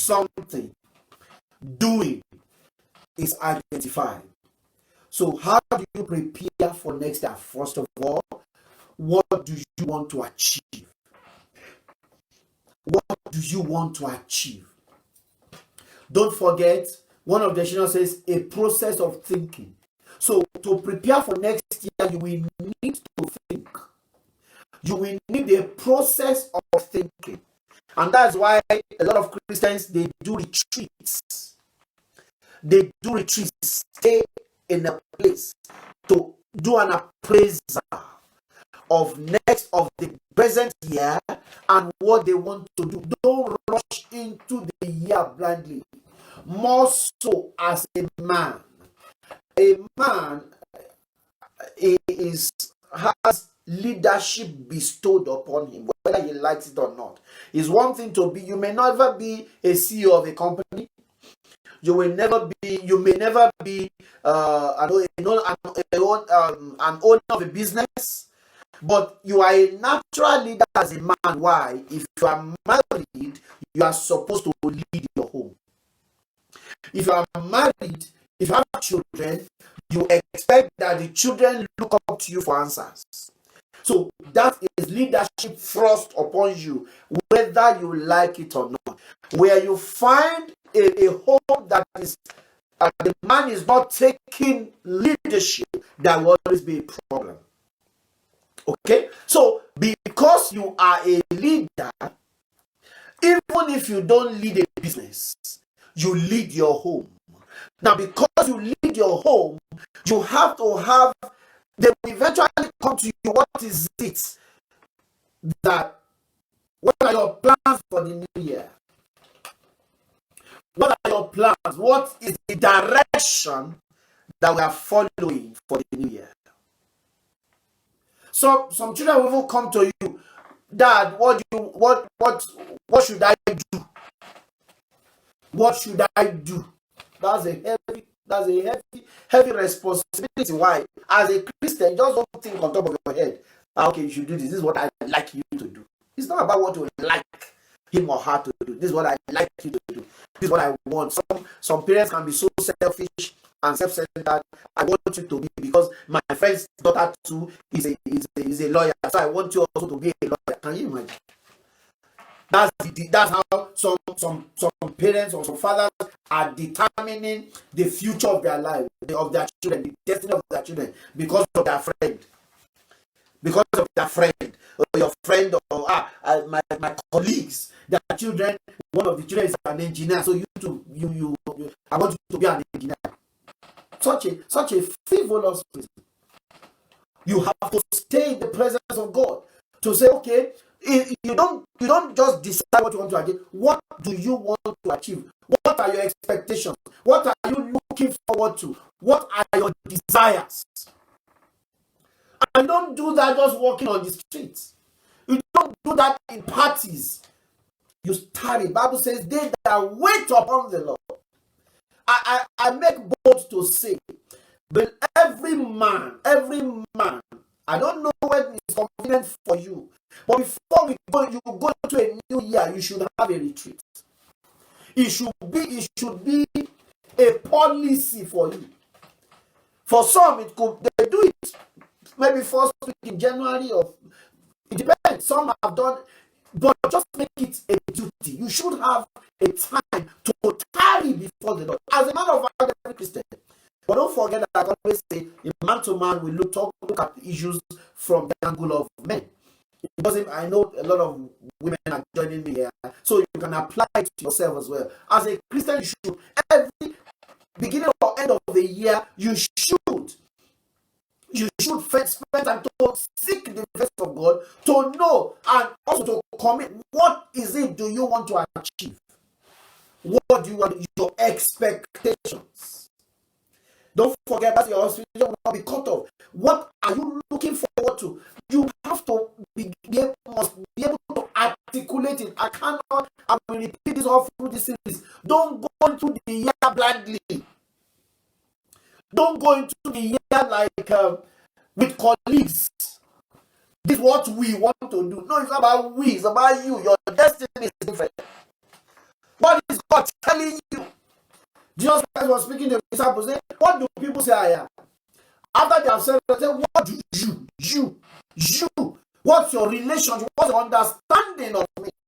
something, doing is identified. So how do you prepare for next year? First of all, what do you want to achieve? What do you want to achieve? Don't forget, one of the definitions says a process of thinking. So to prepare for next year, you will need to think. You will need a process of thinking. And that's why a lot of Christians, they do retreats. They do retreats, stay in a place to do an appraisal of the present year and what they want to do. Don't rush into the year blindly. More so as a man. A man has leadership bestowed upon him, whether he likes it or not. It's one thing to be, you may never be a CEO of a company. You may never be an owner of a business, but you are a natural leader as a man. Why? If you are married, you are supposed to lead your home. If you are married, if you have children, you expect that the children look up to you for answers. So that is leadership thrust upon you, whether you like it or not. Where you find a home that is the man is not taking leadership, there will always be a problem. Okay? So because you are a leader, even if you don't lead a business, you lead your home. Now, because you lead your home, you have to have, they will eventually come to you, what is it that, what are your plans for the new year? What are your plans? What is the direction that we are following for the new year? So some children will even come to you, Dad, what should I do? What should I do? That's a heavy responsibility. Why? As a Christian, just don't think on top of your head, okay, you should do this. This is what I like you to do. It's not about what you like him or her to do. This is what I like you to do. This is what I want. Some parents can be so selfish and self-centered. I want you to be, because my friend's daughter too is a lawyer, so I want you also to be a lawyer. Can you imagine? That's how some parents or some fathers are determining the future of their life, of their children, the destiny of their children, because of their friend. Because of their friend, or your friend, or my colleagues, their children. One of the children is an engineer, so I want you to be an engineer. Such a frivolous reason. You have to stay in the presence of God to say, okay, you don't just decide what you want to achieve. What do you want to achieve? What are your expectations? What are you looking forward to? What are your desires? And don't do that just walking on the streets. You don't do that in parties. You study. Bible says, they that wait upon the Lord. I make bold to say, but every man, I don't know when it's convenient for you, but before you go into a new year, you should have a retreat. It should be a policy for you. For some, they do it maybe first week in January, or it depends. Some have done, but just make it a duty. You should have a time to tarry before the Lord. As a matter of fact, every Christian. But don't forget that I always say, in man to man, we look at the issues from the angle of men. Because I know a lot of women are joining me here, so you can apply it to yourself as well. As a Christian, you should, every beginning or end of the year, you should first spend time to seek the face of God, to know and also to commit. What is it do you want to achieve? What do you want? Your expectations. Don't forget that your expectations will not be cut off. What are you looking forward to? You have to must be able to articulate it. I will repeat this all through this series. Don't go into the year blindly. Don't go into the year like with colleagues. This is what we want to do. No, it's not about we, it's about you. Your destiny is different. What is God telling you? Jesus Christ was speaking to the disciples, saying, what do people say I am? After they have said, they say, what do you, what's your relationship, what's your understanding of